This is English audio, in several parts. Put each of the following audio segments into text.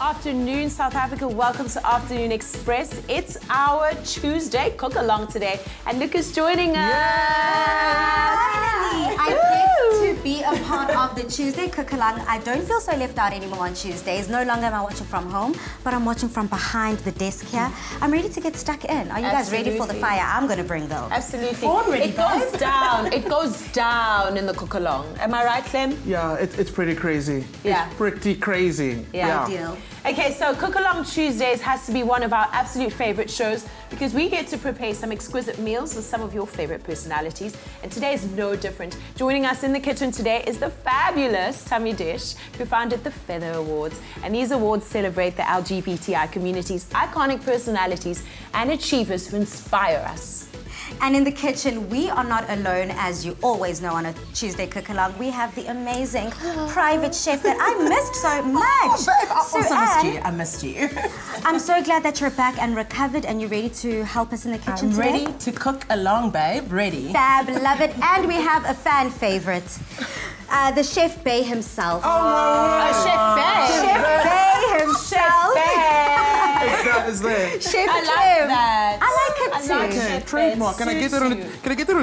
Afternoon, South Africa. Welcome to Afternoon Express. It's our Tuesday cook-along today, and Luke is joining us. Finally, I get to be a part of the Tuesday cook-along. I don't feel so left out anymore on Tuesdays. No longer am I watching from home, but I'm watching from behind the desk here. I'm ready to get stuck in. Are you guys ready for the fire I'm going to bring, though? Absolutely. It goes down. It goes down in the cook-along. Am I right, Clem? Yeah, it's pretty crazy. Yeah. It's pretty crazy. Yeah. Deal. Okay, so Cook-Along Tuesdays has to be one of our absolute favorite shows because we get to prepare some exquisite meals with some of your favorite personalities, and today is no different. Joining us in the kitchen today is the fabulous Thami Dish, who founded the Feather Awards, and these awards celebrate the LGBTI community's iconic personalities and achievers who inspire us. And in the kitchen, we are not alone, as you always know on a Tuesday cook-along. We have the amazing private chef that I missed so much. I missed you. I'm so glad that you're back and recovered and you're ready to help us in the kitchen today. Ready to cook along, babe. Ready. Fab, love it. And we have a fan favorite, the Chef Bay himself. Chef Bay. Chef Bay himself. Is there? Chef I like that. I like it too. Okay, trademark. Can I get that on a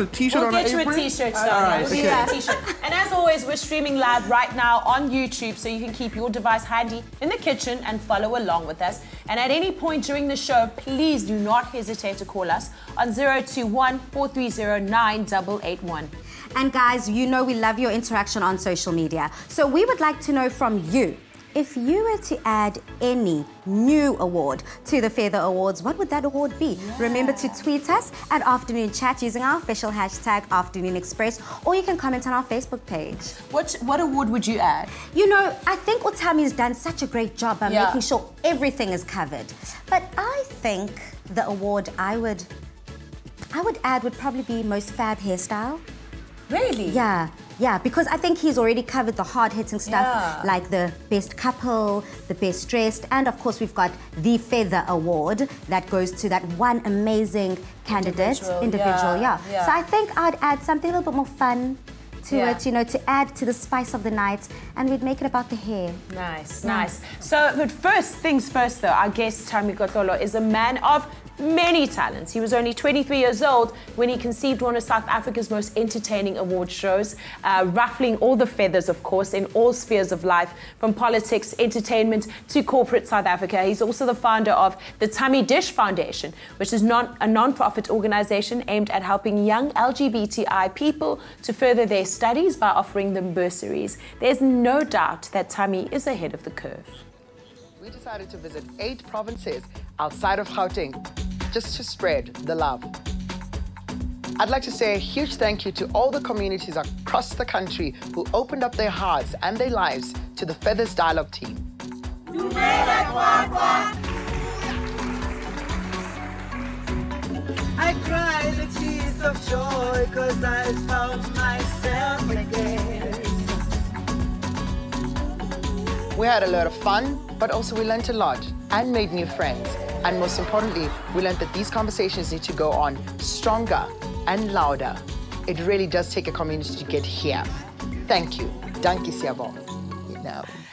t-shirt We'll on get an you apron? a t-shirt, All right, We'll get you a t-shirt. And as always, we're streaming live right now on YouTube, so you can keep your device handy in the kitchen and follow along with us. And at any point during the show, please do not hesitate to call us on 021-430-9881. And guys, you know we love your interaction on social media. So we would like to know from you, if you were to add any new award to the Feather Awards, what would that award be? Yeah. Remember to tweet us at Afternoon Chat using our official hashtag Afternoon Express, or you can comment on our Facebook page. What award would you add? You know, I think Thami's done such a great job by making sure everything is covered. But I think the award I would add would probably be most fab hairstyle. Really? Yeah, because I think he's already covered the hard-hitting stuff, like the best couple, the best dressed, and of course we've got the Feather Award that goes to that one amazing candidate, individual. So I think I'd add something a little bit more fun to it, you know, to add to the spice of the night, and we'd make it about the hair. Nice. So, but first things first though, our guest Thami Kotlolo is a man of many talents. He was only 23 years old when he conceived one of South Africa's most entertaining award shows, ruffling all the feathers, of course, in all spheres of life, from politics, entertainment, to corporate South Africa. He's also the founder of the Thami Dish Foundation, which is a non-profit organization aimed at helping young LGBTI people to further their studies by offering them bursaries. There's no doubt that Thami is ahead of the curve. We decided to visit 8 provinces outside of Gauteng just to spread the love. I'd like to say a huge thank you to all the communities across the country who opened up their hearts and their lives to the Feathers Dialogue team. I cried the tears of joy because I found myself again. We had a lot of fun, but also we learned a lot and made new friends. And most importantly, we learned that these conversations need to go on stronger and louder. It really does take a community to get here. Thank you. Dankie Siabo.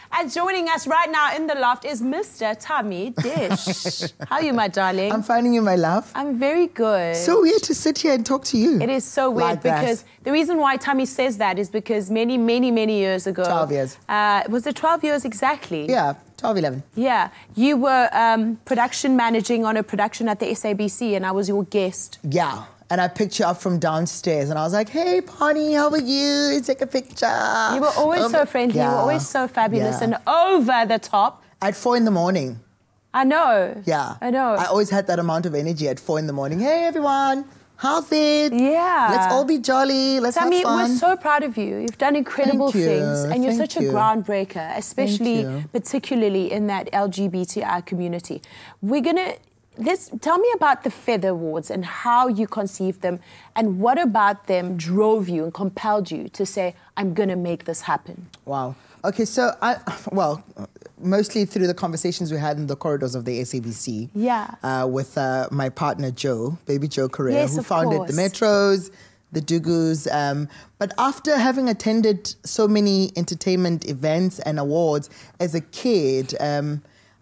And joining us right now in the loft is Mr. Thami Dish. How are you, my darling? I'm finding you, my love. I'm very good. So weird to sit here and talk to you. It is so weird like because the reason why Thami says that is because many years ago. 12 years. Was it 12 years exactly? Yeah, 12, 11. Yeah. You were production managing on a production at the SABC and I was your guest. Yeah. And I picked you up from downstairs and I was like, hey, Bonnie, how are you? Take a picture. You were always so friendly. You were always so fabulous and over the top. At 4 in the morning. I know. Yeah. I know. I always had that amount of energy at 4 in the morning. Hey, everyone. How's it? Yeah. Let's all be jolly. Let's have fun. We're so proud of you. You've done incredible things. And you're such a groundbreaker, particularly in that LGBTI community. We're going to... tell me about the Feather Awards and how you conceived them and what about them drove you and compelled you to say, I'm going to make this happen. Wow. Okay, so mostly through the conversations we had in the corridors of the SABC. Yeah. With my partner, Joe, baby Joe Correa, yes, who founded the Metros, the Dugus. But after having attended so many entertainment events and awards as a kid,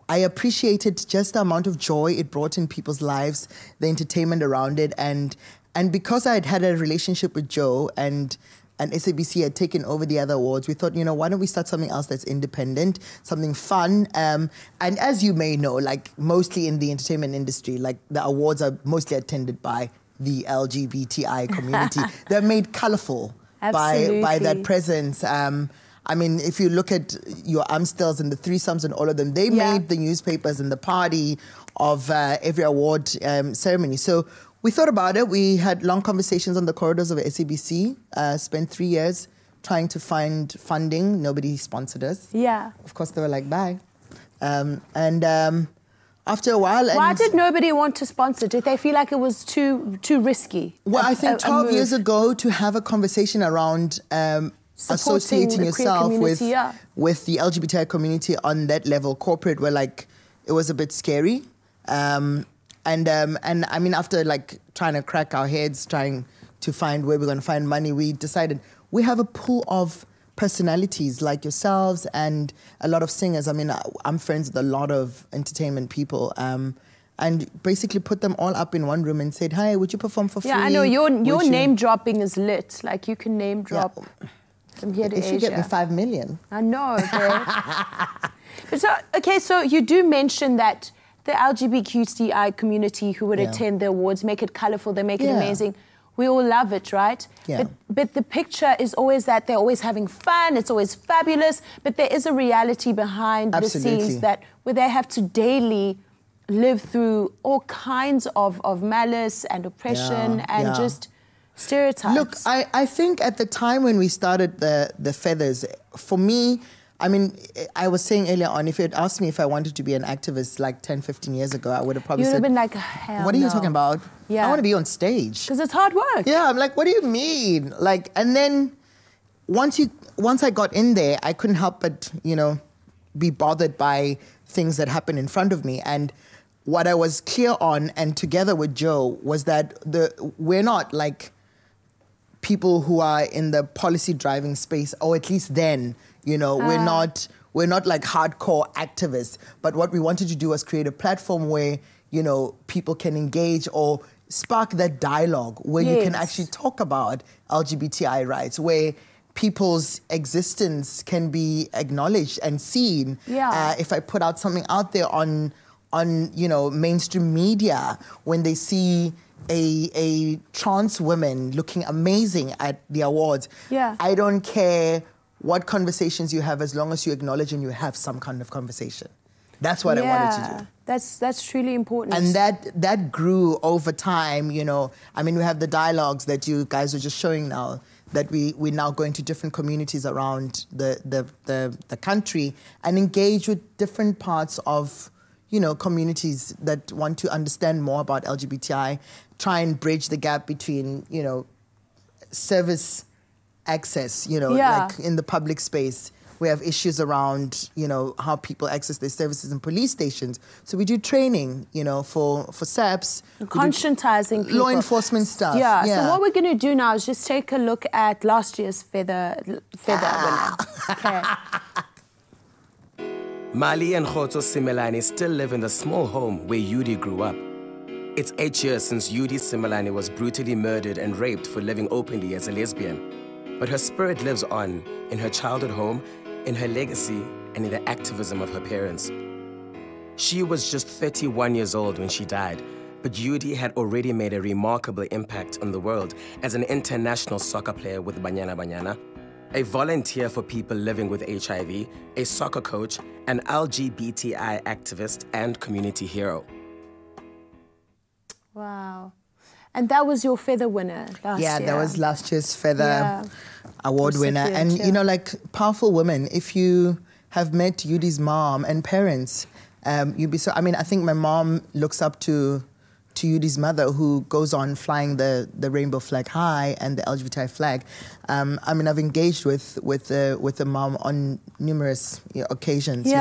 I appreciated just the amount of joy it brought in people's lives, the entertainment around it, and because I had a relationship with Joe and SABC had taken over the other awards, we thought, why don't we start something else that's independent, something fun, and as you may know, like mostly in the entertainment industry, like the awards are mostly attended by the LGBTI community. They're made colorful by that presence. I mean, if you look at your Amstels and the threesomes and all of them, they made the newspapers and the party of every award ceremony. So we thought about it. We had long conversations on the corridors of SABC, spent 3 years trying to find funding. Nobody sponsored us. Yeah. Of course, they were like, bye. After a while... Why did nobody want to sponsor? Did they feel like it was too risky? Well, I think 12 years ago, to have a conversation around... associating yourself with the LGBTI community on that level, corporate, were like, it was a bit scary. And I mean, after like trying to crack our heads, trying to find where we're going to find money, we decided we have a pool of personalities like yourselves and a lot of singers. I mean, I'm friends with a lot of entertainment people. And basically put them all up in one room and said, hi, would you perform for free? Yeah, I know, your name dropping is lit. Like, you can name drop... Yeah. From here to Asia. Should get me 5 million. I know, okay. So you do mention that the LGBTI community who would attend the awards make it colourful, they make it amazing. We all love it, right? Yeah. But the picture is always that they're always having fun, it's always fabulous, but there is a reality behind the scenes where they have to daily live through all kinds of malice and oppression and just... stereotypes. Look, I think at the time when we started the Feathers, for me, I mean, I was saying earlier on, if you had asked me if I wanted to be an activist like 10, 15 years ago, I would have probably said... You would have been like, hell what are you talking about? Yeah. I want to be on stage. Because it's hard work. Yeah, I'm like, what do you mean? Like, and then once I got in there, I couldn't help but, be bothered by things that happened in front of me. And what I was clear on, and together with Joe, was that we're not like... people who are in the policy driving space, or at least then, we're not like hardcore activists. But what we wanted to do was create a platform where, people can engage or spark that dialogue where you can actually talk about LGBTI rights, where people's existence can be acknowledged and seen. Yeah. If I put out something out there on mainstream media, when they see a trans woman looking amazing at the awards. Yeah. I don't care what conversations you have as long as you acknowledge and you have some kind of conversation. That's what I wanted to do. That's truly important. And that grew over time, I mean, we have the dialogues that you guys are just showing now, that we're now going to different communities around the country and engage with different parts of communities that want to understand more about LGBTI, try and bridge the gap between, service access, like in the public space. We have issues around, how people access their services in police stations. So we do training, for SAPs. Conscientizing people. Law enforcement stuff. Yeah. So what we're going to do now is just take a look at last year's feather winner. Okay. Mali and Khoto Simelane still live in the small home where Yudi grew up. It's 8 years since Yudi Simelane was brutally murdered and raped for living openly as a lesbian. But her spirit lives on in her childhood home, in her legacy, and in the activism of her parents. She was just 31 years old when she died, but Yudi had already made a remarkable impact on the world as an international soccer player with Banyana Banyana, a volunteer for people living with HIV, a soccer coach, an LGBTI activist, and community hero. Wow. And that was your feather winner last year. Yeah, that was last year's feather award winner. And, like powerful women, if you have met Yudi's mom and parents, you'd be so... I mean, I think my mom looks up to Yudi's mother, who goes on flying the rainbow flag high and the LGBTI flag. I mean, I've engaged with the mom on numerous occasions,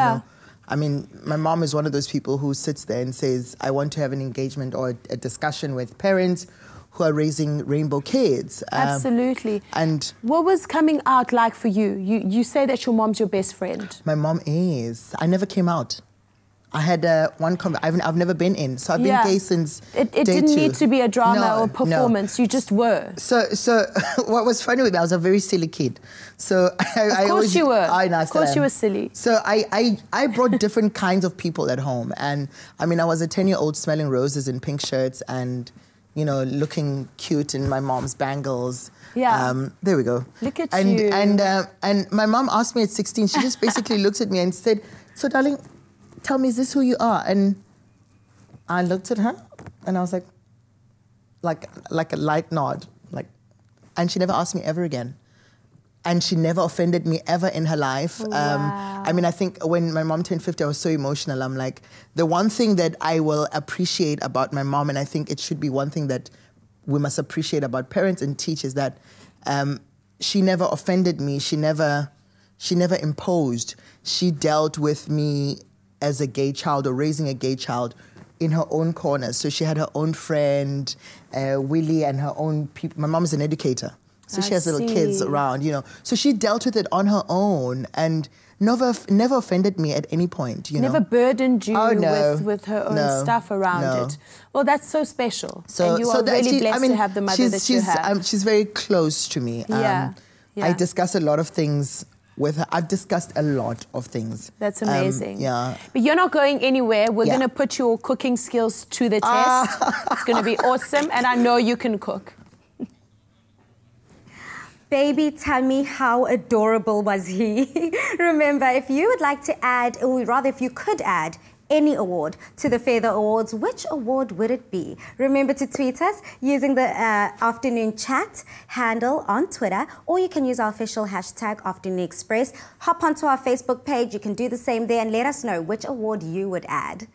I mean, my mom is one of those people who sits there and says, I want to have an engagement or a discussion with parents who are raising rainbow kids. Absolutely. And what was coming out like for you? You say that your mom's your best friend. My mom is. I never came out. I had I've never been in, so I've been gay since It day didn't 2. need to be a drama No, or performance. You just were. So what was funny with me, I was a very silly kid. So Of course you were. I know, Of course you were silly. So I brought different kinds of people at home, and I mean I was a 10-year-old smelling roses in pink shirts and looking cute in my mom's bangles. Yeah. There we go. Look at and, you. And my mom asked me at 16. She just basically looked at me and said, "So darling, tell me, is this who you are?" And I looked at her and I was like a light nod, and she never asked me ever again. And she never offended me ever in her life. Wow. I mean, I think when my mom turned 50, I was so emotional. I'm like, the one thing that I will appreciate about my mom, and I think it should be one thing that we must appreciate about parents and teachers, that she never offended me. She never imposed. She dealt with me as a gay child or raising a gay child in her own corners. So she had her own friend, Willie, and her own people. My mom is an educator. So she has little kids around, So she dealt with it on her own and never offended me at any point, Never burdened you no, with her own stuff around it. Well, that's so special. And you are really blessed to have the mother that you have. She's very close to me. I discuss a lot of things with her. I've discussed a lot of things. That's amazing. Yeah. But you're not going anywhere. We're going to put your cooking skills to the test. It's going to be awesome. And I know you can cook. Baby Thami, how adorable was he? Remember, if you would like to add, or rather if you could add any award to the Feather Awards, which award would it be? Remember to tweet us using the Afternoon Chat handle on Twitter, or you can use our official hashtag Afternoon Express. Hop onto our Facebook page. You can do the same there and let us know which award you would add.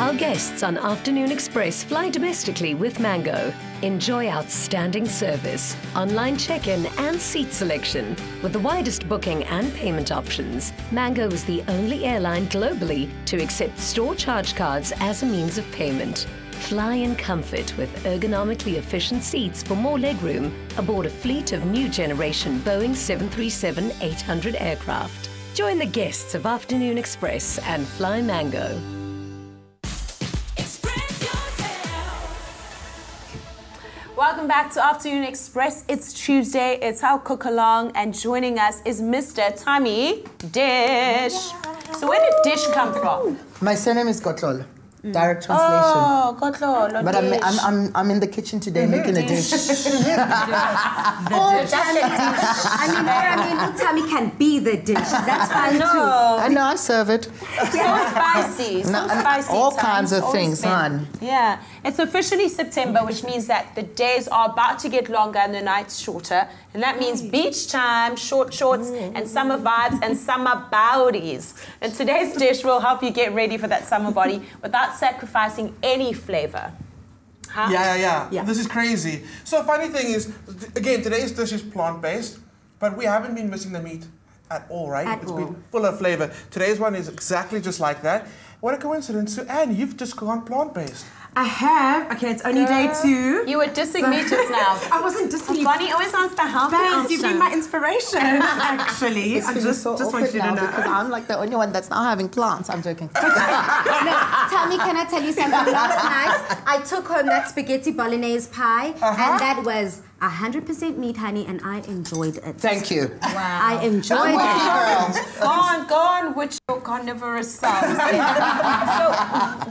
Our guests on Afternoon Express fly domestically with Mango. Enjoy outstanding service, online check-in and seat selection. With the widest booking and payment options, Mango is the only airline globally to accept store charge cards as a means of payment. Fly in comfort with ergonomically efficient seats for more legroom aboard a fleet of new generation Boeing 737-800 aircraft. Join the guests of Afternoon Express and fly Mango. Welcome back to Afternoon Express. It's Tuesday, it's our cook along, and joining us is Mr. Thami Dish. So where did Dish come from? My surname is Kotlolo. Direct translation. Oh, Kotlolo. But I'm in the kitchen today making a dish. Thami can be the dish. That's fine too. I know, I serve it. So spicy. All kinds of things, hon. Yeah. It's officially September, which means that the days are about to get longer and the nights shorter. And that means beach time, short shorts, and summer vibes and summer bodies. And today's dish will help you get ready for that summer body without sacrificing any flavor. Huh? Yeah. This is crazy. So funny thing is, again, today's dish is plant-based, but we haven't been missing the meat at all, right? It's been full of flavor. Today's one is exactly just like that. What a coincidence. So, Anne, you've just gone plant-based. I have. Okay, it's only day 2. You were dissing me just now. I wasn't dissing you. Bonnie always wants the healthy option. You've been my inspiration, actually. I just want you to know. Because I'm like the only one that's now having plants. I'm joking. No, Thami, can I tell you something? Last night, I took home that spaghetti bolognese pie, and that was 100% meat, honey, and I enjoyed it. Thank you. Wow. I enjoyed it. Go on with your carnivorous selves. So,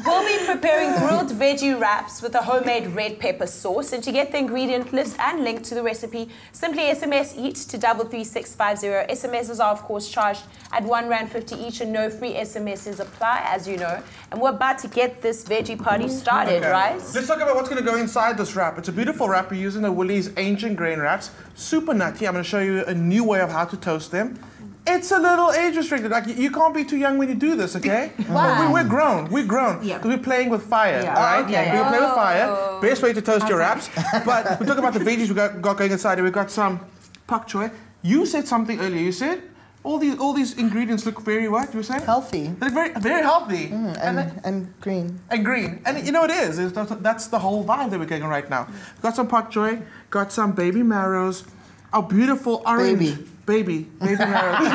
we'll be preparing grilled veggie wraps with a homemade red pepper sauce. And to get the ingredient list and link to the recipe, simply SMS EAT to 33650. SMSs are, of course, charged at R1.50 each, and no free SMSs apply, as you know. And we're about to get this veggie party started, right? Let's talk about what's going to go inside this wrap. It's a beautiful wrap. We're using the Woolies ancient grain wraps. Super nutty. I'm going to show you a new way of how to toast them. It's a little age restricted. Like, you can't be too young when you do this, okay? Wow. We're grown. We're grown. Yeah. We're playing with fire, all right? Okay. We're playing with fire. Best way to toast your wraps. But we're talking about the veggies we got going inside here. We've got some pak choy. You said something earlier. You said all these ingredients look very what? You were saying? Healthy. They look very, very healthy. And green. And green. And you know what it is? That's the whole vibe that we're getting right now. We've got some pak choy, got some baby marrows, our beautiful orange... Baby marrows.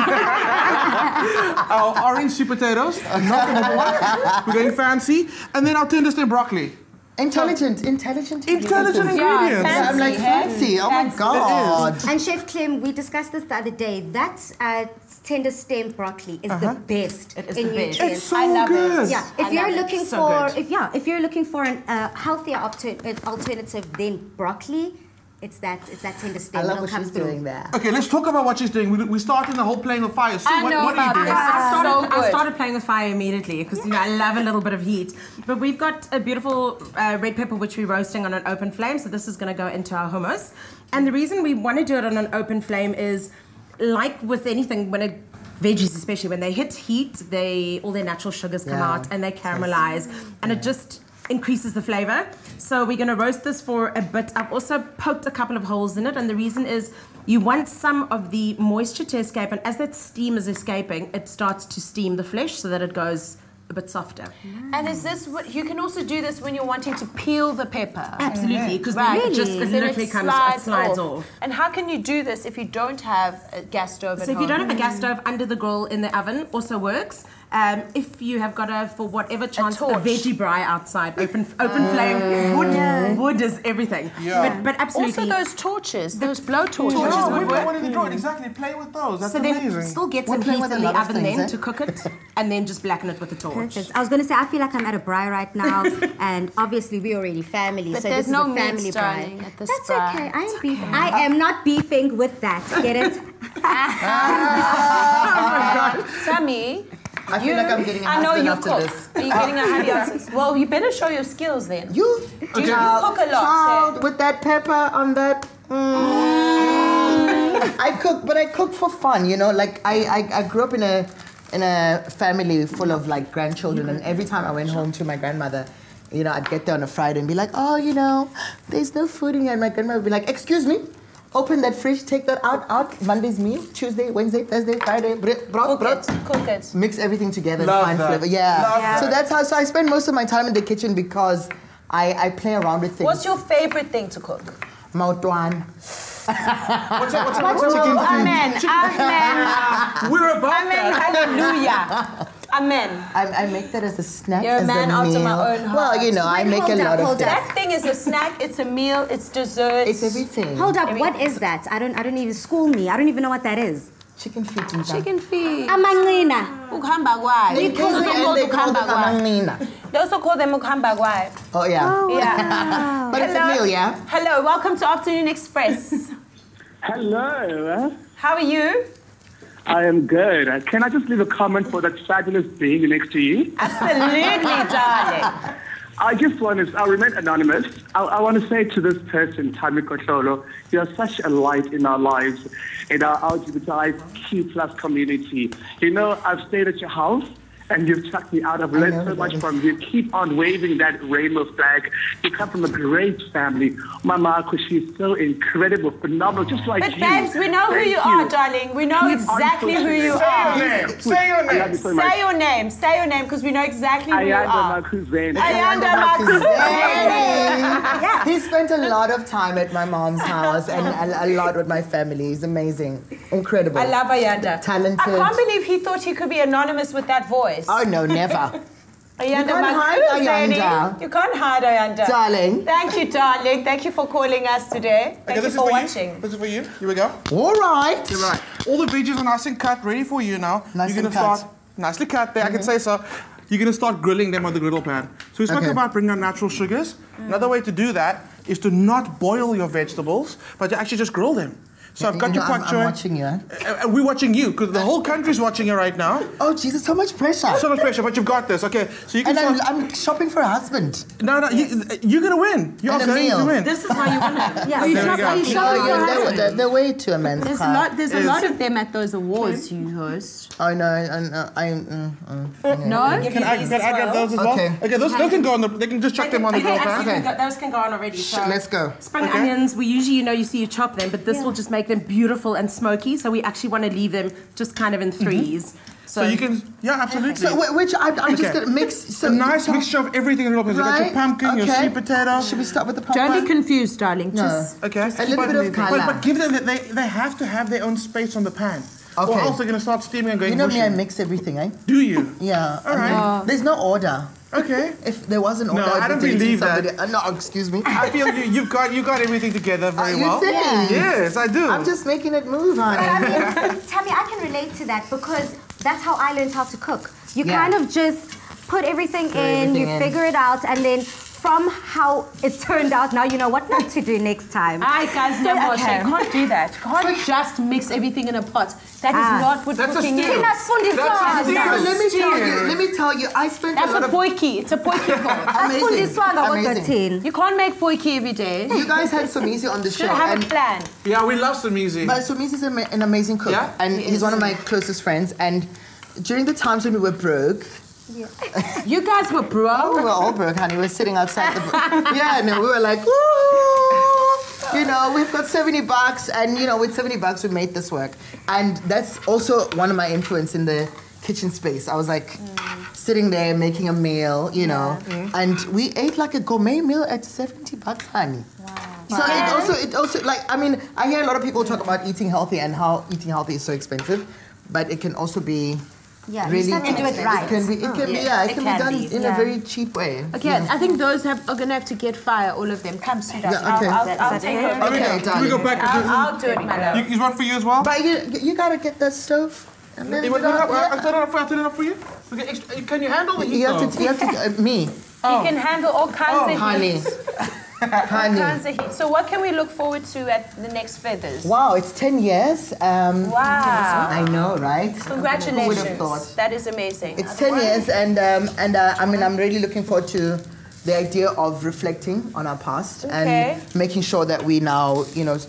Our orange sweet potatoes. We're going fancy. And then our tender stem broccoli. Intelligent ingredients. Yeah, I'm like fancy. Oh my God. And Chef Clem, we discussed this the other day. That tender stem broccoli is the best in nutrients. It's so good. Yeah, if you're looking for a healthier alternative than broccoli, it's that tender stem. I love what she's doing there. Okay, let's talk about what she's doing. We're starting the whole playing with fire. So what are you doing? I started playing with fire immediately because I love a little bit of heat. But we've got a beautiful red pepper which we're roasting on an open flame. So this is going to go into our hummus. And the reason we want to do it on an open flame is, like with anything, veggies especially, when they hit heat, all their natural sugars come out and they caramelize, and it just increases the flavor. So we're going to roast this for a bit. I've also poked a couple of holes in it, and the reason is you want some of the moisture to escape, and as that steam is escaping, it starts to steam the flesh so that it goes a bit softer. And is this what you can also do this when you're wanting to peel the pepper? Absolutely, because it literally slides off. And how can you do this if you don't have a gas stove at home? So if you don't have a gas stove, under the grill in the oven also works. If you have got for whatever chance, a veggie braai outside, open flame, wood is everything. Yeah. But absolutely. Also those torches, those blow torches. Oh, we've got one in the drawer. Exactly, play with those. That's amazing. Then still get some heat in the oven then to cook it, and then just blacken it with a torch. Perfect. I was going to say, I feel like I'm at a braai right now, and obviously we're already family, but so there's this no is a family meat braai. at this That's braai. okay. I am not beefing with that. Get it? Oh my God, Thami. I feel like I'm getting a husband after this. Are you getting a husband? Well, you better show your skills then. Do you cook a lot? With that pepper on that. I cook, but I cook for fun, you know. Like I grew up in a in a family full of like grandchildren, and every time I went home to my grandmother, you know, I'd get there on a Friday and be like, oh, you know, there's no food in here. And my grandmother would be like, excuse me, open that fridge, take that out. Monday's meal, Tuesday, Wednesday, Thursday, Friday, Cook it. mix everything together Love and find that. flavor. Yeah. Love that. So that's how. So I spend most of my time in the kitchen because I play around with things. What's your favorite thing to cook? Mautwan. What's chicken feet? Amen. Amen. We're about Amen. that. Hallelujah. Amen. I make that as a snack. You're a as man after meal. my own heart. Well, you know, I make a lot of that. That thing is a snack, it's a meal, it's dessert. It's everything. Hold up, what is that? I don't even school me. I don't even know what that is. Chicken feet and Chicken feet. Amangina. Ukambagwai. They call them amangina. They also call them ukambagwai. Oh yeah. Yeah. But it's a meal, yeah? Hello, welcome to Afternoon Express. Hello. How are you? I am good. Can I just leave a comment for that fabulous being next to you? Absolutely, darling. I just want to, I'll remain anonymous. I want to say to this person, Thami Kotlolo, you are such a light in our lives, in our LGBTIQ plus community. You know, I've stayed at your house, and you've chucked me out. I've learned so much from you. Keep on waving that rainbow flag. You come from a great family. Mama, she's so incredible, phenomenal, just like But you. babes, we know who you are, darling. We know exactly who you are. Say your name. I love you so much. Say your name. Say your name, because we know exactly who you are. Ayanda Yeah. He spent a lot of time at my mom's house and a lot with my family. He's amazing. Incredible. I love Ayanda. Talented. I can't believe he thought he could be anonymous with that voice. Oh, no, never. Ayanda, You can't hide Ayanda. You can't hide Ayanda. Darling. Thank you, darling. Thank you for calling us today. Thank you for watching. This is for you. Here we go. All right. You're right. All the veggies are nice and cut, ready for you now. Nice You're and gonna cut. start nicely cut there. I can say so. You're gonna start grilling them on the griddle pan. So we spoke about bringing on natural sugars. Another way to do that is to not boil your vegetables, but to actually just grill them. So I've got your pak choy. I'm watching you. We're watching you because the whole country's watching you right now. Oh, Jesus, so much pressure. So much pressure, but you've got this. Okay, so you can. And I'm shopping for a husband. No, you're gonna win. You're And a going to meal. win. This is why you want to. Yeah, There we go. The way to a man's car. There's a lot of them at those awards you host. I know. No? Can I grab those as well? Okay. Okay, those can go on the. They can just chuck them on the grill pan. Okay. Those can go on already. So Let's go. spring onions, we usually, you see you chop them, but this will just make them beautiful and smoky. So we actually want to leave them just kind of in threes. So you can, yeah, absolutely. So which I'm just gonna mix. So a nice mixture of everything in the grill pan. So you got your pumpkin, your sweet potato. Should we start with the Don't pumpkin? be confused, darling. Just Okay. A little bit of colour. But give them, they have to have their own space on the pan. Okay. Or else they're going to start steaming and going You know me, I mushy. mix everything, eh? Do you? Yeah. All right. There's no order. Okay. If there was an order, No, I don't believe that. No, excuse me. I feel you got everything together very You well. think? Yes, I do. I'm just making it move, honey. Tammy, I can relate to that because that's how I learned how to cook. You Yeah. kind of just put everything in, everything you in. figure it out, and then from how it turned out, now you know what not to do next time. Aye, guys, no more. You can't do that. You can't just mix everything in a pot. That is not what That's a cooking stew. is. Let me tell you, I spent That's a lot a of... poiki. It's a poiki pot. Amazing. You can't make poiki every day. You guys had Somizi on the show. Should have a and plan. Yeah, we love Somizi. But Somizi's an amazing cook. Yeah? And he's one of my closest friends. And during the times when we were broke, You guys were broke. we were all broke, honey. We were sitting outside the... Yeah, no, we were like, woo! You know, we've got $70 and, with $70 we made this work. And that's also one of my influence in the kitchen space. I was like sitting there making a meal, and we ate like a gourmet meal at $70, honey. Wow. So it also like, I mean, I hear a lot of people talk about eating healthy and how eating healthy is so expensive, but it can also be Yeah, really you just have to do it right. It can be done in a very cheap way. Okay, I think those are going to have to get fire, all of them. Come, sweetheart. Yeah, okay. I'll take over. Okay, Can we go back? I'll do it, my love. Is one for you as well? But you gotta get the stove. And then I'll turn it up for you. Okay, can you handle the heat? you have to me. You can handle all kinds of honey. heat. Honey. Kinds of heat. So what can we look forward to at the next Feathers? Wow, it's 10 years. Wow. I know, right? Congratulations. Who would have thought? That is amazing. It's 10 years, and I mean, I'm really looking forward to the idea of reflecting on our past Okay. and making sure that we now,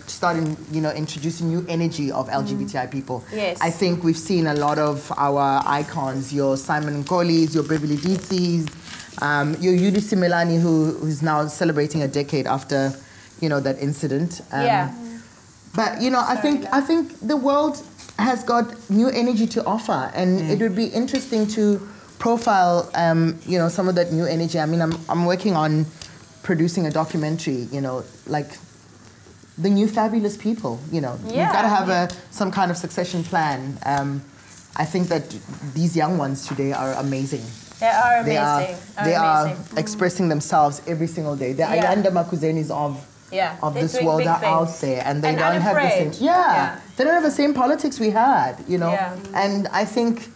starting, introducing new energy of LGBTI people. Yes. I think we've seen a lot of our icons, your Simon Nkolis, your Beverly Dietzies, your Yudi Simelane, who's now celebrating a decade after, that incident. But I think the world has got new energy to offer, and it would be interesting to profile, some of that new energy. I mean, I'm working on producing a documentary, like the new fabulous people. You've got to have some kind of succession plan. I think that these young ones today are amazing. They are amazing. They are expressing themselves every single day. The Ayanda Makuzenis of this world are out there, and they don't have the same. They don't have the same politics we had, And I think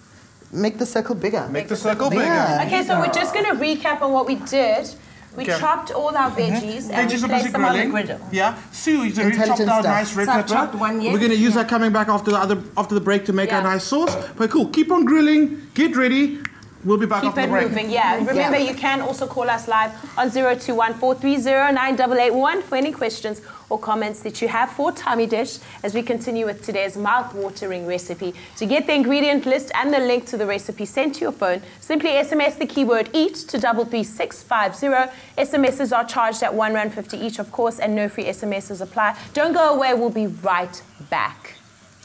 make the circle bigger. Make the circle bigger. Okay, so we're just going to recap on what we did. We chopped all our veggies and we placed them on the griddle. Yeah, Sue, you chopped our nice red pepper. Chopped one, We're going to use that coming back after the break to make our nice sauce. But cool, keep on grilling, get ready. We'll be back after the break. Keep it moving, Remember, you can also call us live on 021-430-9881 for any questions or comments that you have for Thami Dish as we continue with today's mouth-watering recipe. To get the ingredient list and the link to the recipe sent to your phone, simply SMS the keyword EAT to 33650. SMSs are charged at R1.50 each, of course, and no free SMSs apply. Don't go away, we'll be right back.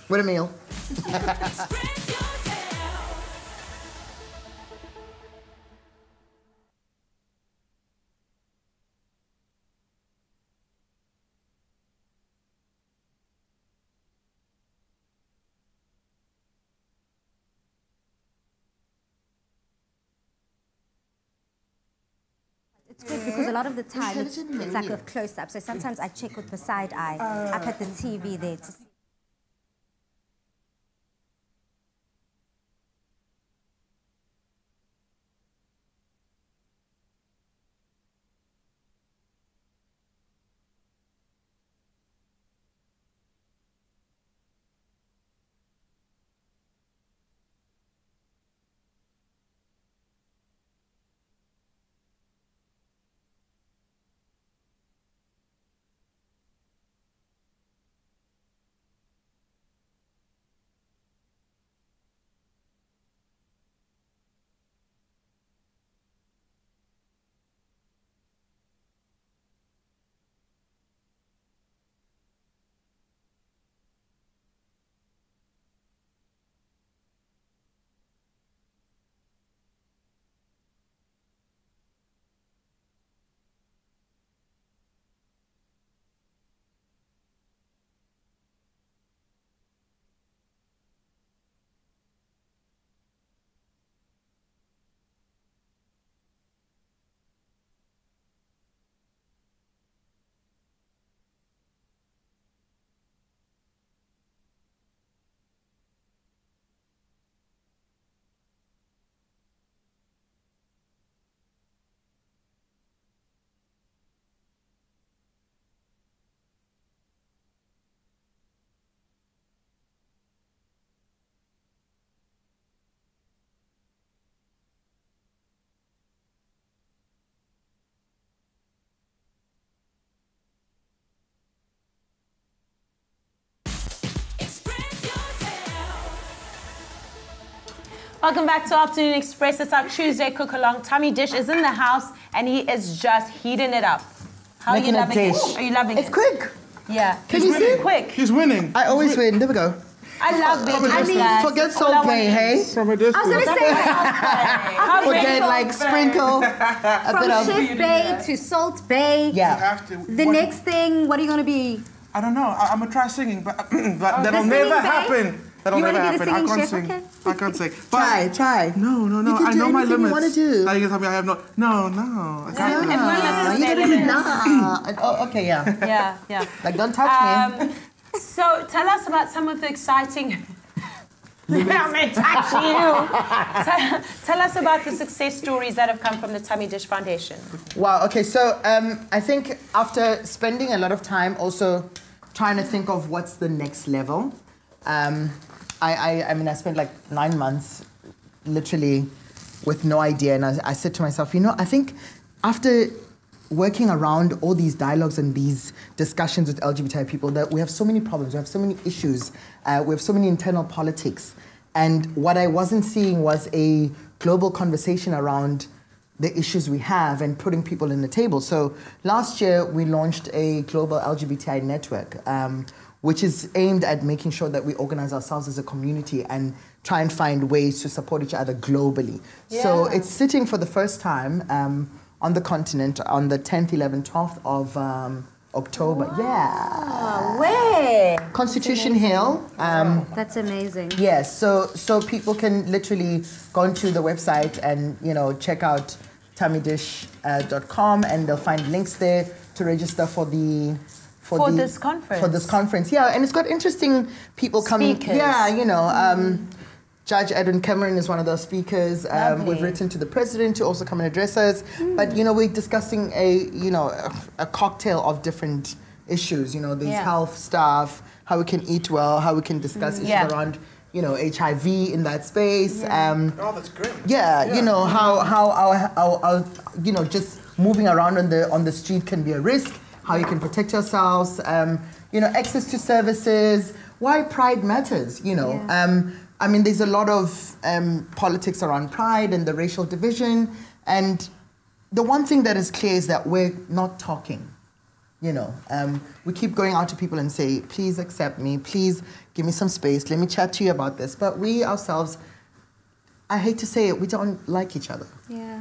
What a meal. It's good because a lot of the time it's like a close-up. So sometimes I check with the side eye up at the TV there to see. Welcome back to Afternoon Express. It's our Tuesday cook along. Thami Dish is in the house and he is just heating it up. How are you loving it? Are you loving it? It's quick. Yeah. Can you see? Quick. He's winning. I always win. There we go. I love veggies. Forget salt play, hey? From a distance. I was going to say, Forget like sprinkle a bit of. from Chef Bay to Salt Bay. Yeah. You have to. The next thing, what are you going to be? I don't know. I'm gonna try singing, but that'll never happen. That'll You never wanna be the happen. I can't singing sing. chef? I can't sing. Try. No. You can I do know my anything limits. you want to do. Now you tell me I have no. No. I can't. do it. Everyone has to say Oh, okay, yeah. Yeah. Like, don't touch me. So tell us about some of the exciting... Let me touch you. Tell us about the success stories that have come from the Thami Dish Foundation. Wow, okay, so I think after spending a lot of time also trying to think of what's the next level, I mean, I spent like 9 months literally with no idea, and I said to myself, I think after working around all these dialogues and these discussions with LGBTI people, that we have so many problems, we have so many issues, we have so many internal politics. And what I wasn't seeing was a global conversation around the issues we have and putting people in the table. So last year we launched a global LGBTI network, which is aimed at making sure that we organize ourselves as a community and try and find ways to support each other globally. Yeah. So it's sitting for the first time on the continent on the 10th, 11th, 12th of October. Wow. Yeah. Where? Constitution Hill. That's amazing. Yes, so people can literally go onto the website and, you know, check out thamidish.com and they'll find links there to register for this conference. Yeah, and it's got interesting people coming. Speakers. Yeah, you know, Judge Edwin Cameron is one of those speakers. We've written to the president to also come and address us. But, you know, we're discussing a cocktail of different issues. You know, there's health stuff, how we can eat well, how we can discuss issues around, you know, HIV in that space. Oh, that's great. Yeah, you know, how our you know, just moving around on the street can be a risk, how you can protect yourselves, you know, access to services, why Pride matters, you know. I mean, there's a lot of politics around Pride and the racial division, and the one thing that is clear is that we're not talking, you know. We keep going out to people and say, please accept me, please give me some space, let me chat to you about this, but we ourselves, I hate to say it, we don't like each other. Yeah.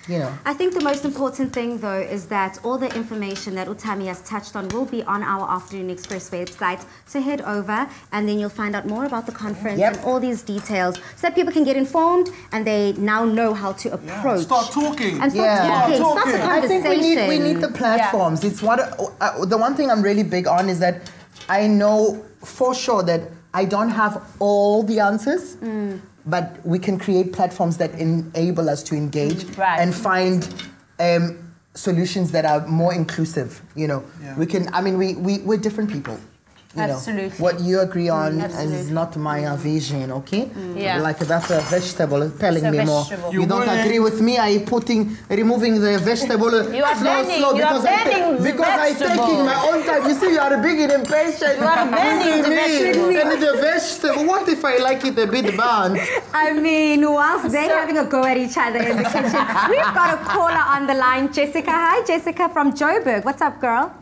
You know. I think the most important thing, though, is that all the information that Thami has touched on will be on our Afternoon Express website. So head over, and then you'll find out more about the conference and all these details, so that people can get informed and they now know how to approach. Start talking. And start talking. I think we need the platforms. It's what the one thing I'm really big on is that I know for sure that I don't have all the answers. But we can create platforms that enable us to engage and find solutions that are more inclusive. You know, we can. I mean, we're different people. You Absolutely. know, what you agree on is not my vision, okay? Like that's a vegetable telling me more. You don't agree with me, removing the vegetable you are because I'm taking my own time. You see, you are big and impatient. You are bending the vegetable. And the vegetable, what if I like it a bit burnt? I mean, whilst they're having a go at each other in the kitchen, we've got a caller on the line, Jessica. Hi, Jessica from Joburg. What's up, girl?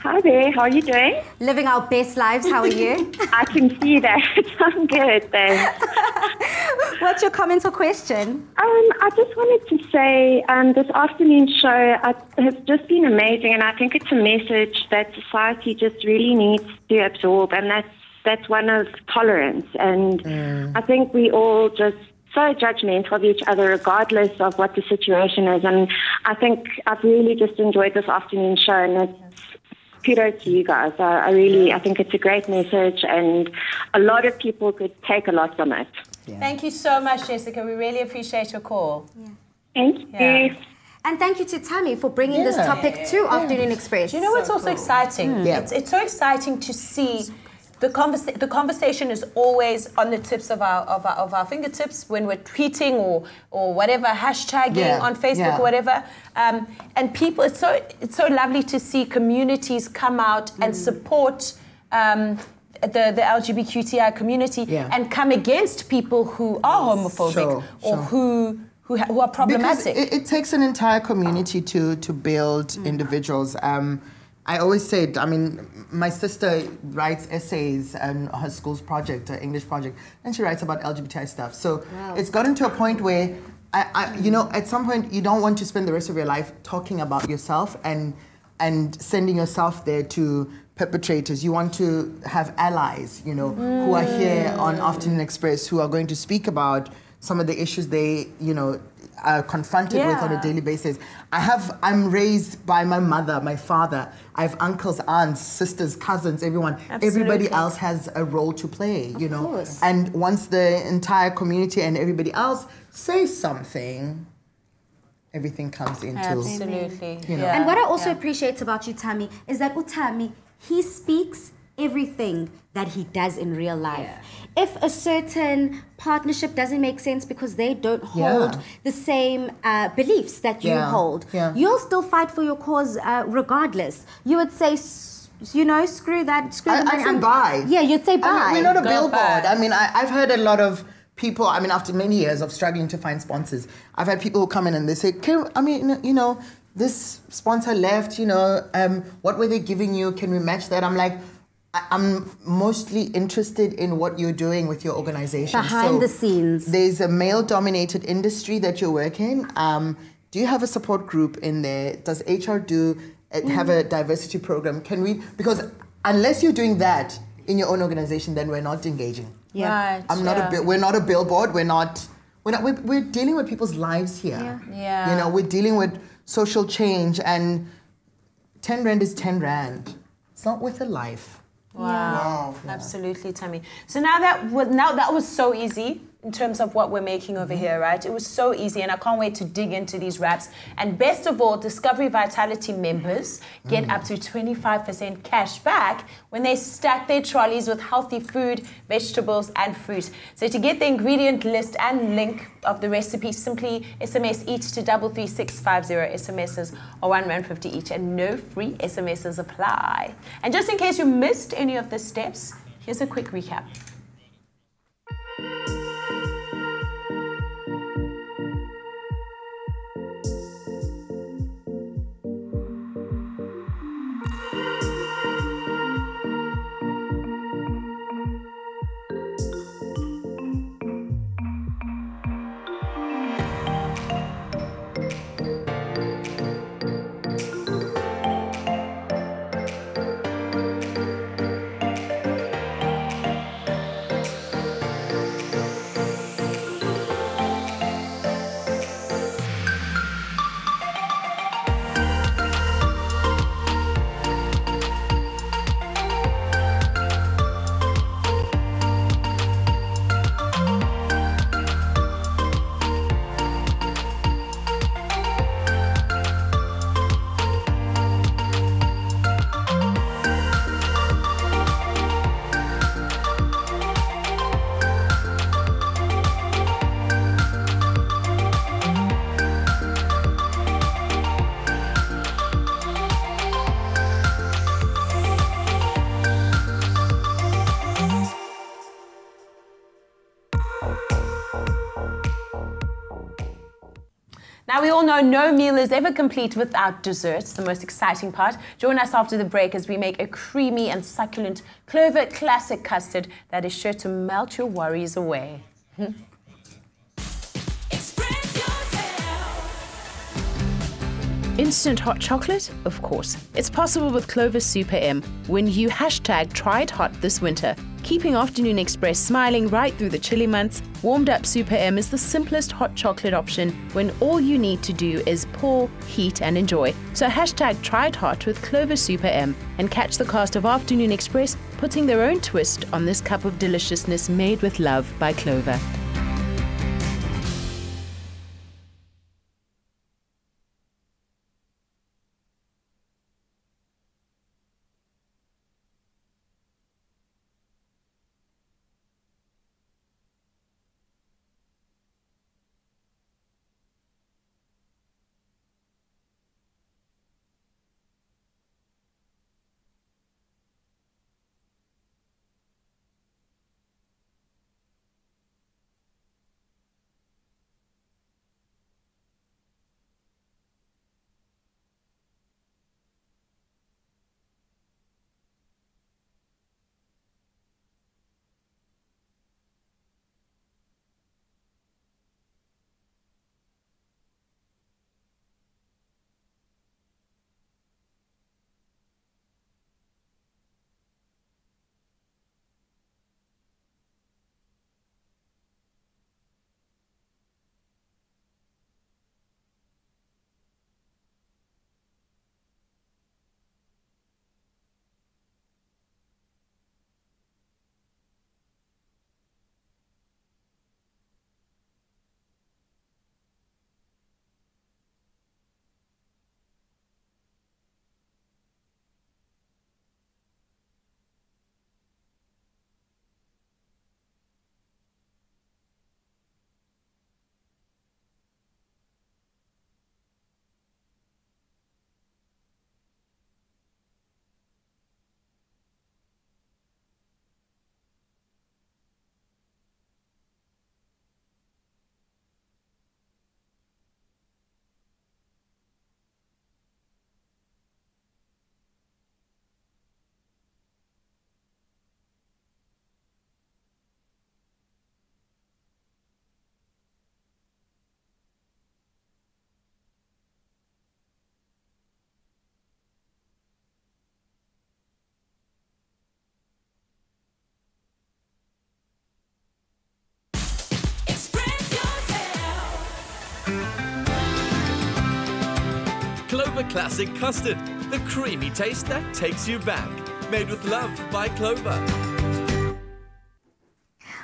Hi there, how are you doing? Living our best lives, how are you? I can see that. I'm good, thanks. What's your comment or question? I just wanted to say this afternoon show has just been amazing, and I think it's a message that society just really needs to absorb, and that's one of tolerance. And I think we all just so judgmental of each other regardless of what the situation is, and I think I've really just enjoyed this afternoon show, and it's kudos to you guys. I think it's a great message, and a lot of people could take a lot from it. Thank you so much, Jessica. We really appreciate your call. Thank you. And thank you to Thami for bringing this topic to Afternoon Express. Do you know what's also exciting? It's so exciting to see the conversation is always on the tips of our fingertips when we're tweeting or whatever, hashtagging on Facebook or whatever. And people, it's so lovely to see communities come out and support the LGBTI community and come against people who are homophobic or who are problematic. Because it takes an entire community to build individuals. I always said, I mean, my sister writes essays on her school's project, her English project, and she writes about LGBTI stuff. So it's gotten to a point where, you know, at some point you don't want to spend the rest of your life talking about yourself and sending yourself there to perpetrators. You want to have allies, you know, who are here on Afternoon Express, who are going to speak about some of the issues they, you know, are confronted with on a daily basis. I'm raised by my mother, my father. I have uncles, aunts, sisters, cousins, everyone. Absolutely. Everybody else has a role to play, you know. And once the entire community and everybody else says something, everything comes into... Absolutely. You know. And what I also appreciate about you, Thami, is that Thami, he speaks everything that he does in real life. If a certain partnership doesn't make sense because they don't hold the same beliefs that you hold, you'll still fight for your cause regardless. You would say, you know, screw that. I say bye. Yeah, you'd say bye. I mean, we're not a billboard. I mean, I've heard a lot of people, I mean, after many years of struggling to find sponsors, I've had people who come in and they say, this sponsor left, what were they giving you? Can we match that? I'm like, I'm mostly interested in what you're doing with your organization. Behind the scenes. There's a male-dominated industry that you're working. Do you have a support group in there? Does HR have a diversity program? Because unless you're doing that in your own organization, then we're not engaging. Yeah. Right. We're not a billboard. We're dealing with people's lives here. Yeah. We're dealing with social change, and 10 Rand is 10 Rand. It's not worth a life. Wow. Absolutely, Thami. So now that was so easy in terms of what we're making over here, right? It was so easy, and I can't wait to dig into these wraps. And best of all, Discovery Vitality members get up to 25% cash back when they stack their trolleys with healthy food, vegetables, and fruit. So to get the ingredient list and link of the recipe, simply SMS each to 33650. SMSs are R1.50 each, and no free SMSs apply. And just in case you missed any of the steps, here's a quick recap. Now, we all know no meal is ever complete without desserts, the most exciting part. Join us after the break as we make a creamy and succulent Clover classic custard that is sure to melt your worries away. Instant hot chocolate? Of course. It's possible with Clover Super M when you #TryItHot this winter. Keeping Afternoon Express smiling right through the chilly months, warmed up Super M is the simplest hot chocolate option when all you need to do is pour, heat and enjoy. So #TryItHot with Clover Super M and catch the cast of Afternoon Express putting their own twist on this cup of deliciousness made with love by Clover. Clover Classic Custard, the creamy taste that takes you back. Made with love by Clover.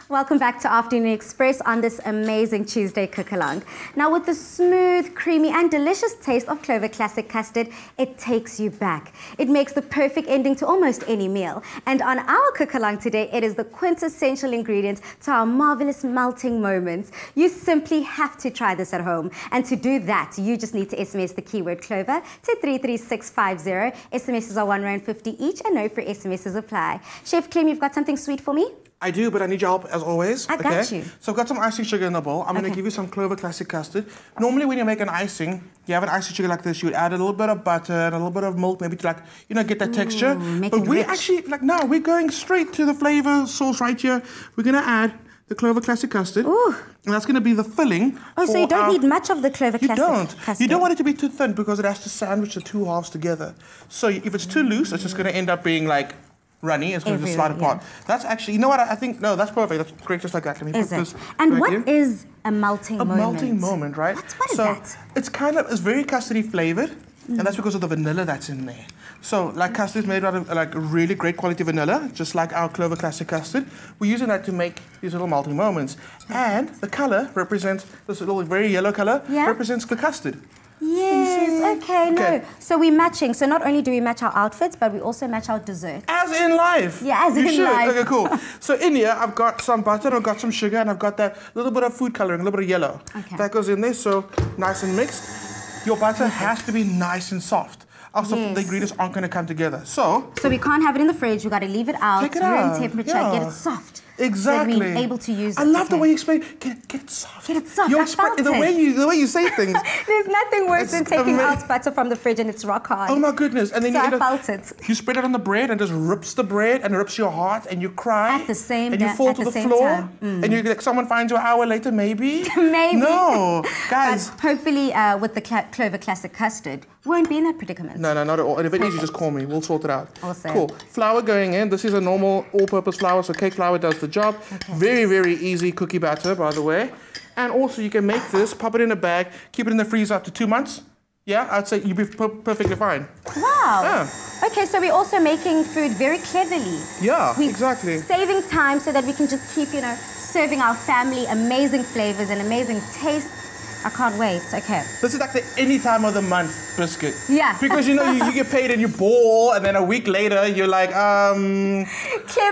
Welcome back to Afternoon Express on this amazing Tuesday cook-along. Now with the smooth, creamy and delicious taste of Clover Classic Custard, it takes you back. It makes the perfect ending to almost any meal. And on our cook-along today, it is the quintessential ingredient to our marvelous melting moments. You simply have to try this at home. And to do that, you just need to SMS the keyword Clover to 33650. SMSs are R1.50 each and no free SMSs apply. Chef Clem, you've got something sweet for me? I do, but I need your help as always. I got you. So I've got some icing sugar in the bowl. I'm going to give you some Clover Classic Custard. Normally when you make an icing, you have an icing sugar like this, you would add a little bit of butter and a little bit of milk, maybe to get that texture. But we actually, now we're going straight to the flavor source right here. We're going to add the Clover Classic Custard. Ooh. And that's going to be the filling. Oh, so you don't need much of the Clover Classic Custard. You don't want it to be too thin because it has to sandwich the two halves together. So if it's too loose, it's just going to end up being like runny. It's going to just slide apart. That's actually, you know what, I think, no, that's perfect. That's great, just like that. Let me put this And right what here. is a melting moment? A melting moment, right? What is that? It's very custardy flavored, and that's because of the vanilla that's in there. So, like custard is made out of like really great quality vanilla, just like our Clover Classic Custard. We're using that to make these little melting moments. And the color represents, this little very yellow color, represents the custard. Yes, okay, no. So we're matching. So not only do we match our outfits, but we also match our dessert. As in life. Yeah, as in life. Okay, cool. So in here, I've got some butter, I've got some sugar, and I've got that little bit of food coloring, a little bit of yellow. Okay. That goes in there, so nice and mixed. Your butter has to be nice and soft. Else the ingredients aren't going to come together. So we can't have it in the fridge. We've got to leave it out, take it room out. temperature, get it soft. Exactly. So that we're able to use it. I love the way you explain. Get it soft. Get it soft. The way you say things. There's nothing worse than taking out butter from the fridge and it's rock hard. Oh my goodness! And then I felt it. You spread it on the bread and just rips the bread and rips your heart and you cry. At the same and you fall to the floor. And you like someone finds you an hour later, maybe. Maybe. No, guys. But hopefully, with the Clover Classic Custard, won't be in that predicament. No, not at all. And if it is, you just call me. We'll sort it out. Awesome. Cool. Flour going in. This is a normal all-purpose flour, so cake flour does the job. Okay. Very, very easy cookie batter, by the way. And also, you can make this, pop it in a bag, keep it in the freezer up to 2 months. Yeah, I'd say you'd be perfectly fine. Wow. Yeah. Okay, so we're also making food very cleverly. Yeah, exactly. Saving time so that we can just keep, serving our family amazing flavors and amazing tastes. I can't wait. Okay. This is like the any time of the month biscuit. Yeah. Because you get paid and you ball, and then a week later you're like, Clem,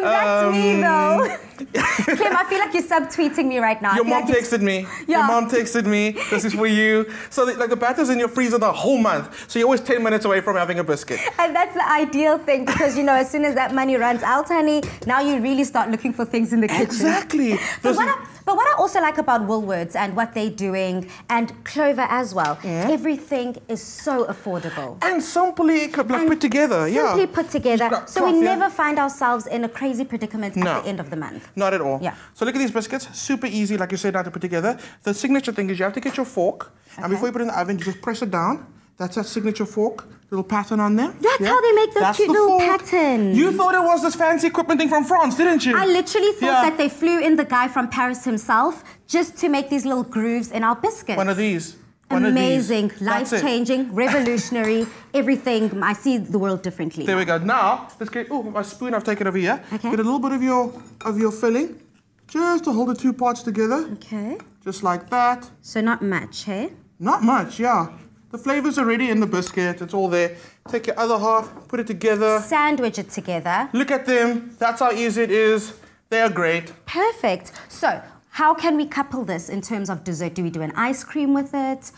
that's me though. Clem, I feel like you're subtweeting me right now. Your mom texted me. Yeah. Your mom texted me. This is for you. So the batter's in your freezer the whole month. So you're always 10 minutes away from having a biscuit. And that's the ideal thing because as soon as that money runs out, honey, now you really start looking for things in the kitchen. Exactly. But what I also like about Woolworths and what they're doing, and Clover as well, everything is so affordable. And simply put together, Simply put together, so we never find ourselves in a crazy predicament at the end of the month. Not at all. Yeah. So look at these biscuits, super easy, like you said, now to put together. The signature thing is you have to get your fork, and before you put it in the oven, you just press it down. That's that signature fork, little pattern on there. That's how they make that cute little pattern. You thought it was this fancy equipment thing from France, didn't you? I literally thought that they flew in the guy from Paris himself just to make these little grooves in our biscuits. One of these. Amazing, life-changing, revolutionary, everything. I see the world differently. There we go. Now, let's get, my spoon I've taken over here. Okay. Get a little bit of your filling, just to hold the two parts together. Okay. Just like that. So not much, hey? Not much, yeah. The flavor's already in the biscuit. It's all there. Take your other half, put it together. Sandwich it together. Look at them. That's how easy it is. They are great. Perfect. So, how can we couple this in terms of dessert? Do we do an ice cream with it?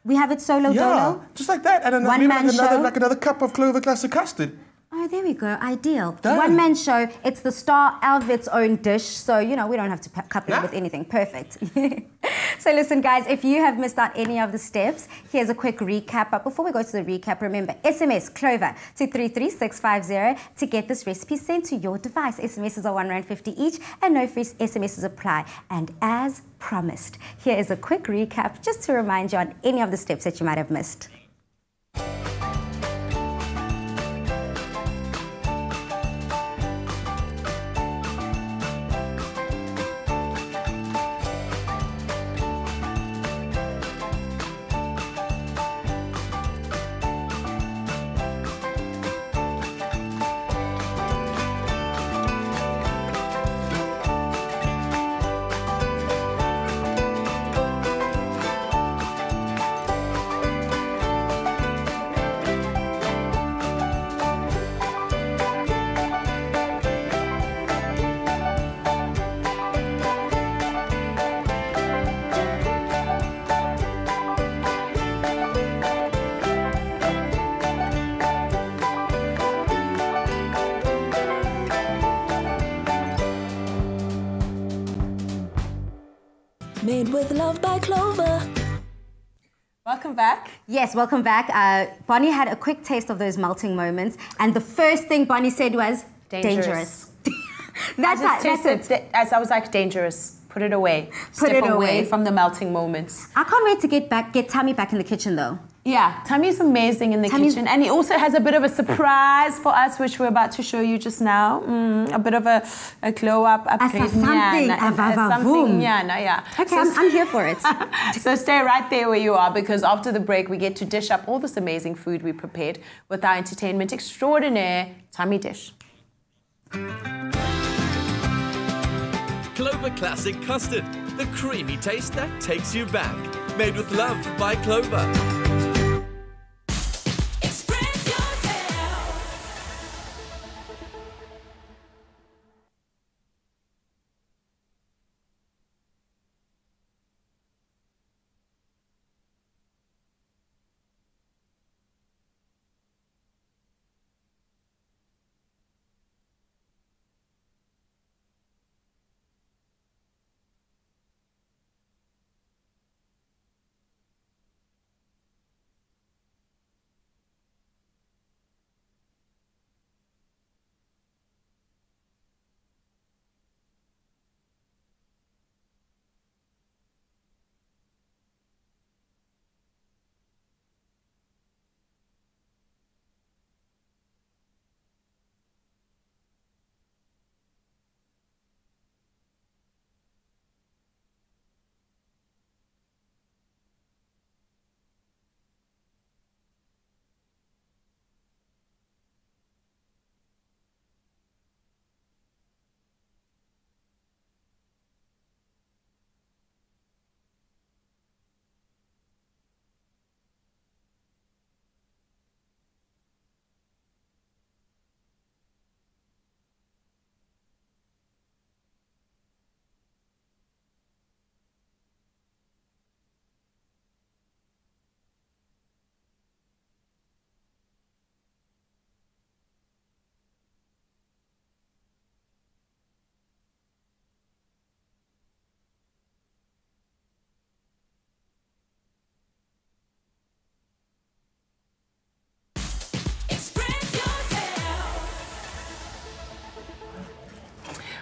We have it solo dolo? Just like that. And then like another cup of Clover Classic Custard. Oh, there we go. Ideal. Done. One man show. It's the star of its own dish. So, we don't have to couple it with anything. Perfect. So listen, guys, if you have missed out any of the steps, here's a quick recap. But before we go to the recap, remember, SMS Clover to 33650 to get this recipe sent to your device. SMSs are R1.50 each and no free SMSs apply. And as promised, here is a quick recap just to remind you on any of the steps that you might have missed. Made with love by Clover. Welcome back. Yes, welcome back. Bonnie had a quick taste of those melting moments, and the first thing Bonnie said was dangerous. That's it. As I was like, dangerous. Put it away. Step away from the melting moments. I can't wait to get Thami back in the kitchen, though. Yeah, Thami's amazing in the kitchen, and he also has a bit of a surprise for us, which we're about to show you just now. A bit of a glow up, upgrade. Something, yeah. Okay, I'm here for it. So stay right there where you are, because after the break, we get to dish up all this amazing food we prepared with our entertainment extraordinaire, Thami Dish. Clover Classic Custard, the creamy taste that takes you back. Made with love by Clover.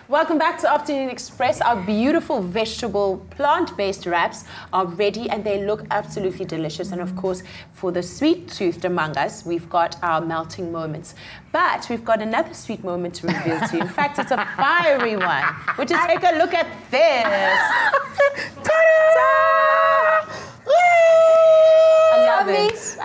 Welcome back to Afternoon Express. Our beautiful vegetable plant-based wraps are ready and they look absolutely delicious. And of course, for the sweet-toothed among us, we've got our melting moments. But we've got another sweet moment to reveal to you. In fact, it's a fiery one. Would you take a look at this?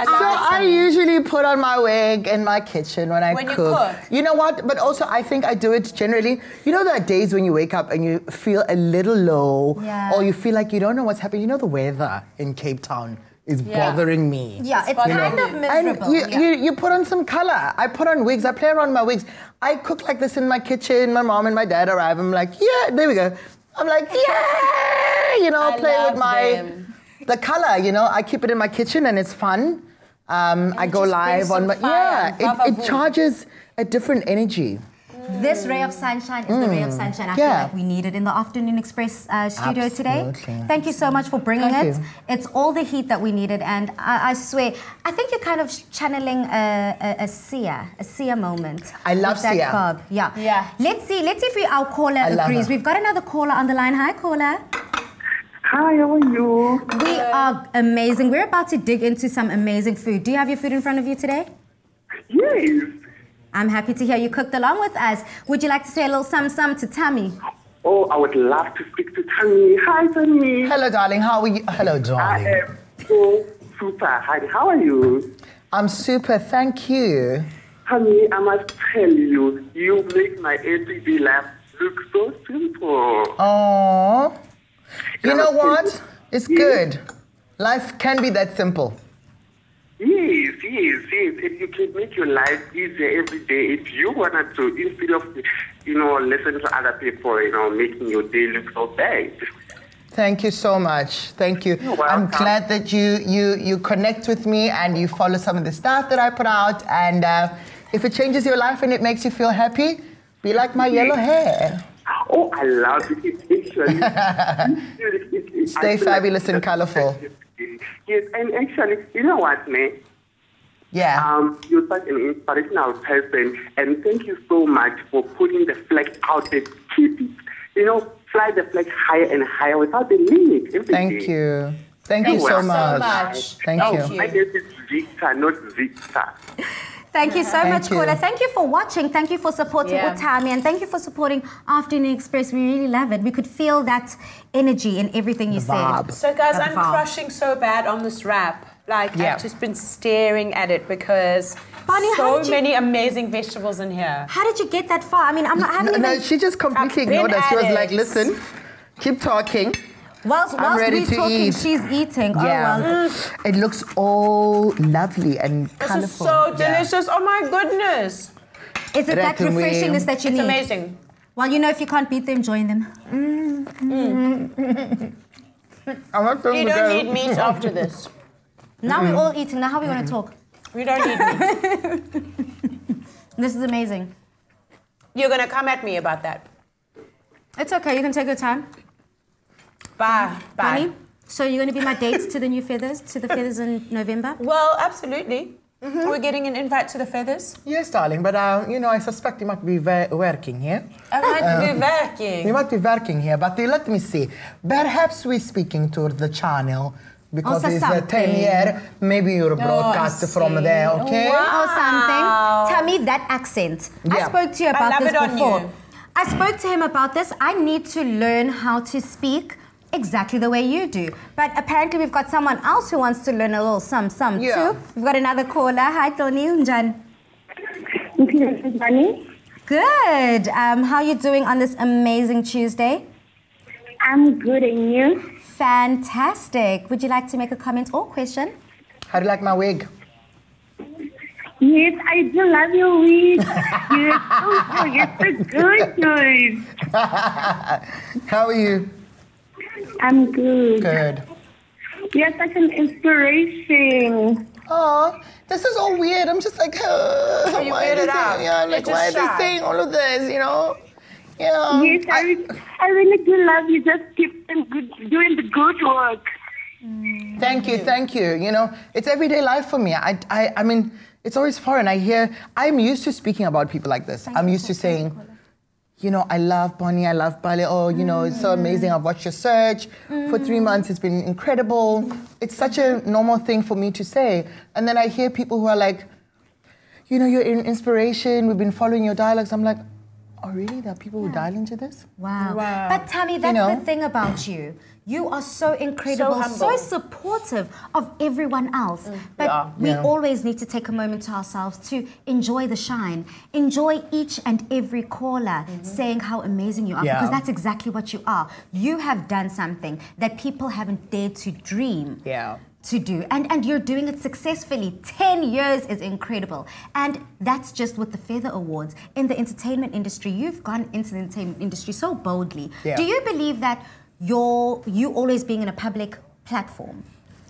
I usually put on my wig in my kitchen when I cook. When you cook? You know what? But also, I think I do it generally. You know, there are days when you wake up and you feel a little low, or you feel like you don't know what's happening. You know, the weather in Cape Town is bothering me. Yeah, it's kind of miserable. And you put on some color. I put on wigs. I play around my wigs. I cook like this in my kitchen. My mom and my dad arrive. I'm like, yeah, there we go. I'm like, yeah, you know, play with the color, you know. I keep it in my kitchen and it's fun. I go live on my, it charges a different energy. This ray of sunshine is the ray of sunshine I feel like we needed in the Afternoon Express studio today. Thank you so much for bringing it. It's all the heat that we needed, and I swear, I think you're kind of channeling a Sia moment. I love Sia. Yeah. Let's see if our caller agrees. We've got another caller on the line. Hi, caller. Hi, how are you? We are amazing. We're about to dig into some amazing food. Do you have your food in front of you today? Yes. I'm happy to hear you cooked along with us. Would you like to say a little something to Thami? Oh, I would love to speak to Thami. Hi, Thami. Hello, darling. How are you? Hello, darling. I am so super. Hi, how are you? I'm super. Thank you. Thami, I must tell you, you make my everyday life look so simple. Oh. You know what? It's good. Life can be that simple. Yes. And you can make your life easier every day if you wanted to, instead of, listen to other people, making your day look so bad. Thank you so much. Thank you. I'm glad that you connect with me and you follow some of the stuff that I put out. And if it changes your life and it makes you feel happy, be like my yellow hair. Oh, I love it. Stay fabulous and colorful. Yes, and actually, you know what, man? Yeah. You're such an inspirational person, and thank you so much for putting the flag out there. Keep it, fly the flag higher and higher without the limit. Thank you. Thank you so much. Thank you. My name is Victor, not Victor. Thank you so much, Kola. Thank you for watching. Thank you for supporting Thami, and thank you for supporting Afternoon Express. We really love it. We could feel that energy in everything you said. So, guys, I'm crushing so bad on this wrap. Like, I've just been staring at it because so many amazing vegetables in here. How did you get that far? I mean, I'm not having No, she just completely ignored us. She was like, listen, keep talking. Whilst we're talking, she's eating. Yeah. Oh, well. It looks all lovely and colorful. This is so delicious. Oh, my goodness. Is it that refreshingness that you need? It's amazing. Well, if you can't beat them, join them. You don't need meat after this. Now we're all eating. Now how are we going to talk? We don't need meat. This is amazing. You're going to come at me about that. It's okay. You can take your time. Bye. Bonnie, so you're going to be my dates to the new feathers, to the feathers in November? Well, absolutely. We're getting an invite to the feathers. Yes, darling, but I suspect you might be working here. I might be working. You might be working here, but let me see. Perhaps we're speaking to the channel because it's a 10-year. Maybe you're broadcast from there, okay? Or something. Tell me that accent. I spoke to you about this before. I spoke to him about this. I need to learn how to speak exactly the way you do. But apparently we've got someone else who wants to learn a little some too. We've got another caller. Hi, Tony Unjan. Good. How are you doing on this amazing Tuesday? I'm good, and you? Fantastic. Would you like to make a comment or question? How do you like my wig? Yes, I do love your wig. You're so good. How are you? I'm good. Good. You're such an inspiration. Oh, this is all weird. I'm just like, so you weirded out. Yeah, like, why are they saying all of this, Yeah. Yes, I really do love you. Just keep doing the good work. Thank you. It's everyday life for me. I mean, it's always foreign. I'm used to speaking about people like this. I'm used to saying, I love Bonnie, I love Bale. Oh, it's so amazing. I've watched your search for 3 months. It's been incredible. It's such a normal thing for me to say. And then I hear people who are like, you're an inspiration. We've been following your dialogues. I'm like, oh, really? There are people who dial into this? Wow. But Thami, that's the thing about you. You are so incredible, so supportive of everyone else. But we always need to take a moment to ourselves to enjoy the shine. Enjoy each and every caller saying how amazing you are, because that's exactly what you are. You have done something that people haven't dared to dream. To do, and you're doing it successfully. 10 years is incredible, and that's just with the Feather Awards. In the entertainment industry, you've gone into the entertainment industry so boldly. Do you believe that you always being in a public platform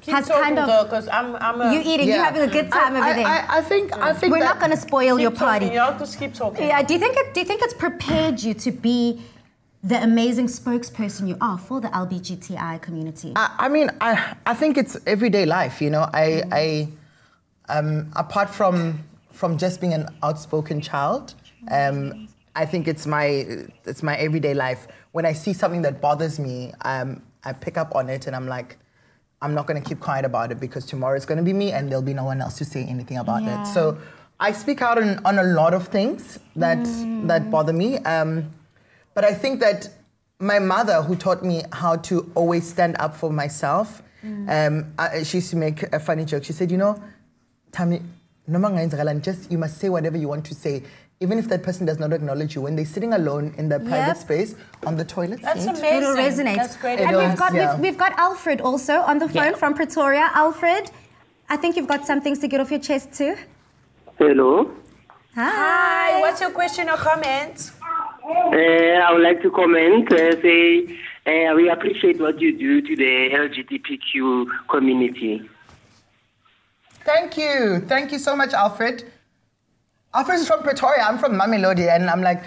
has kind of because I'm you eating, you're having a good time over there. I think we're not going to spoil your party. Y'all just keep talking. Yeah, do you think it's prepared you to be the amazing spokesperson you are for the LGBTI community? I think it's everyday life, apart from just being an outspoken child, I think it's my everyday life. When I see something that bothers me, I pick up on it and I'm like, I'm not going to keep quiet about it because tomorrow it's going to be me and there'll be no one else to say anything about it. So I speak out on a lot of things that bother me. But I think that my mother, who taught me how to always stand up for myself, she used to make a funny joke. She said, Thami, you must say whatever you want to say, even if that person does not acknowledge you. When they're sitting alone in their private space on the toilet That's seat. amazing. It'll resonate. That's great. And we've got Alfred also on the phone from Pretoria. Alfred, I think you've got some things to get off your chest too. Hello. Hi. What's your question or comment? I would like to comment, say we appreciate what you do to the LGBTQ community. Thank you. Thank you so much, Alfred. Alfred's from Pretoria. I'm from Mamelodi, and I'm like,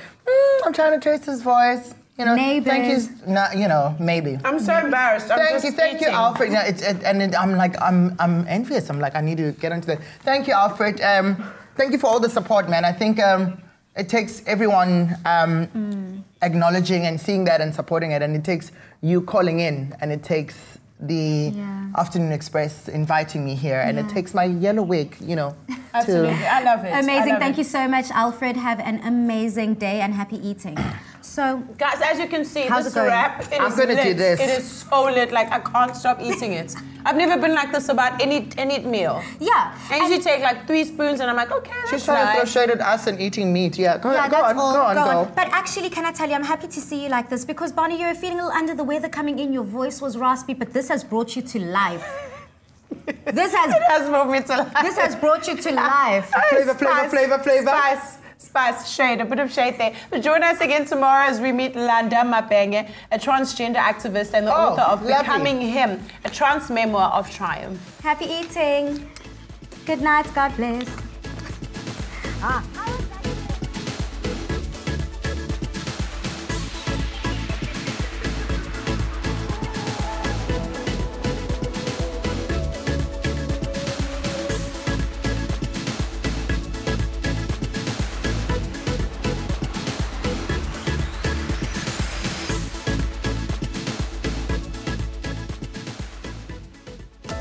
I'm trying to trace his voice. You know, Neighbors. thank you. No, you know, maybe. I'm so embarrassed. Thank you, Alfred. Yeah, I'm envious. I'm like, I need to get into that. Thank you, Alfred. Thank you for all the support, man. I think it takes everyone acknowledging and seeing that and supporting it, and it takes you calling in, and it takes the Afternoon Express inviting me here, and it takes my yellow wig, you know. Absolutely, I love it. Amazing. Thank you so much, Alfred. Have an amazing day and happy eating. So, guys, as you can see, how's this it going? wrap, I'm gonna do this. It is so lit, like I can't stop eating it. I've never been like this about any meal. Yeah. I usually take like 3 spoons and I'm like, okay, that's She's trying to throw nice. shade at us and eating meat. Yeah, go on. But actually, can I tell you, I'm happy to see you like this because, Bonnie, you were feeling a little under the weather coming in. Your voice was raspy, but this has brought you to life. It has brought me to life. This has brought you to life. Flavor. Spice, shade, a bit of shade there. But join us again tomorrow as we meet Landa Mapenge, a transgender activist and the author of Becoming Him, a trans memoir of triumph. Happy eating. Good night. God bless.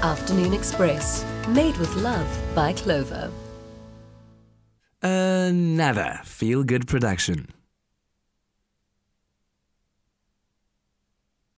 Afternoon Express, made with love by Clover. Another feel-good production.